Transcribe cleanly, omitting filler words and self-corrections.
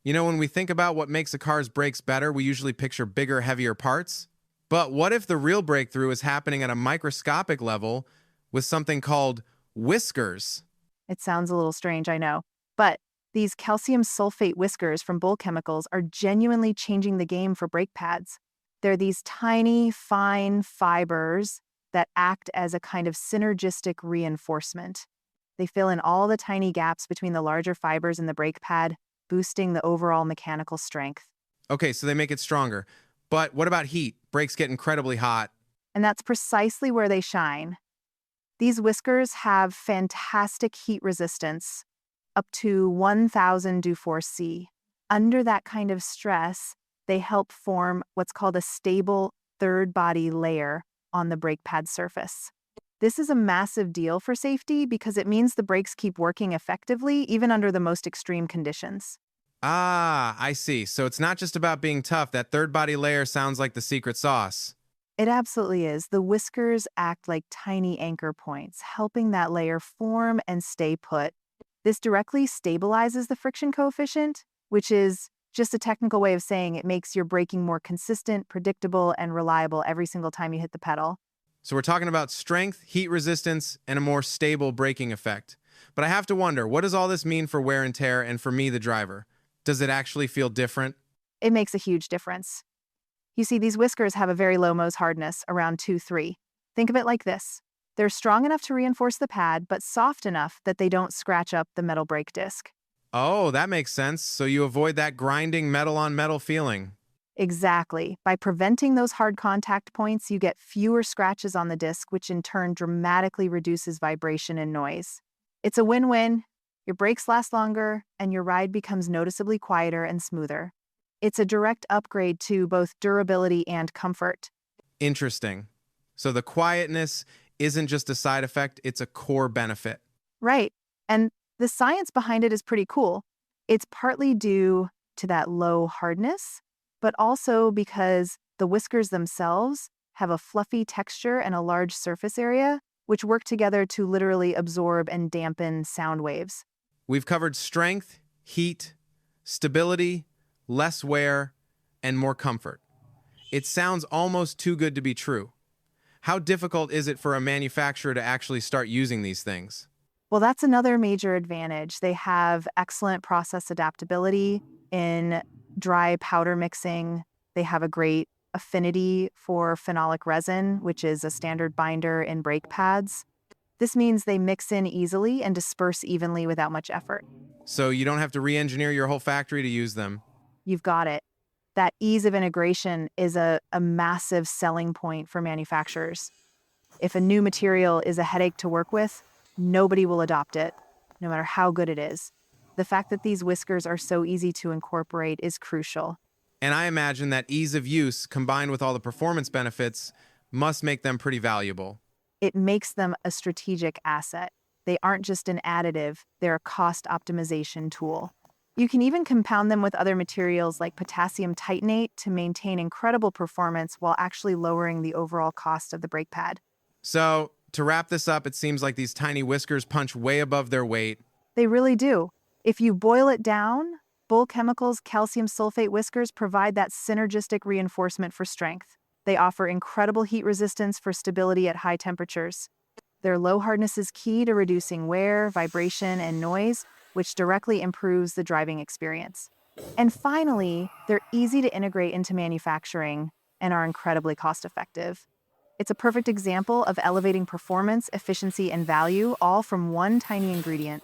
When we think about what makes a car's brakes better, we usually picture bigger, heavier parts. But what if the real breakthrough is happening at a microscopic level with something called whiskers? It sounds a little strange, I know. But these calcium sulfate whiskers from bull chemicals are genuinely changing the game for brake pads. They're these tiny, fine fibers that act as a kind of synergistic reinforcement. They fill in all the tiny gaps between the larger fibers in the brake pad, boosting the overall mechanical strength. Okay, so they make it stronger. But what about heat? Brakes get incredibly hot. And that's precisely where they shine. These whiskers have fantastic heat resistance, up to 1000 Dufour C. Under that kind of stress, they help form what's called a stable third body layer on the brake pad surface. This is a massive deal for safety because it means the brakes keep working effectively even under the most extreme conditions. Ah, I see. So it's not just about being tough. That third body layer sounds like the secret sauce. It absolutely is. The whiskers act like tiny anchor points, helping that layer form and stay put. This directly stabilizes the friction coefficient, which is just a technical way of saying it makes your braking more consistent, predictable, and reliable every single time you hit the pedal. So we're talking about strength, heat resistance, and a more stable braking effect. But I have to wonder, what does all this mean for wear and tear and for me, the driver? Does it actually feel different? It makes a huge difference. You see, these whiskers have a very low Mohs hardness, around 2-3. Think of it like this. They're strong enough to reinforce the pad, but soft enough that they don't scratch up the metal brake disc. Oh, that makes sense. So you avoid that grinding metal on metal feeling. Exactly. By preventing those hard contact points, you get fewer scratches on the disc, which in turn dramatically reduces vibration and noise. It's a win-win. Your brakes last longer, and your ride becomes noticeably quieter and smoother. It's a direct upgrade to both durability and comfort. Interesting. So the quietness isn't just a side effect, it's a core benefit. Right. And the science behind it is pretty cool. It's partly due to that low hardness, but also because the whiskers themselves have a fluffy texture and a large surface area, which work together to literally absorb and dampen sound waves. We've covered strength, heat, stability, less wear, and more comfort. It sounds almost too good to be true. How difficult is it for a manufacturer to actually start using these things? Well, that's another major advantage. They have excellent process adaptability in dry powder mixing. They have a great affinity for phenolic resin, which is a standard binder in brake pads. This means they mix in easily and disperse evenly without much effort. So you don't have to re-engineer your whole factory to use them. You've got it. That ease of integration is a massive selling point for manufacturers. If a new material is a headache to work with, nobody will adopt it, no matter how good it is. The fact that these whiskers are so easy to incorporate is crucial. And I imagine that ease of use, combined with all the performance benefits, must make them pretty valuable. It makes them a strategic asset. They aren't just an additive, they're a cost optimization tool. You can even compound them with other materials like potassium titanate to maintain incredible performance while actually lowering the overall cost of the brake pad. So, to wrap this up, it seems like these tiny whiskers punch way above their weight. They really do. If you boil it down, Bull Chemicals calcium sulfate whiskers provide that synergistic reinforcement for strength. They offer incredible heat resistance for stability at high temperatures. Their low hardness is key to reducing wear, vibration, and noise, which directly improves the driving experience. And finally, they're easy to integrate into manufacturing and are incredibly cost-effective. It's a perfect example of elevating performance, efficiency, and value, all from one tiny ingredient.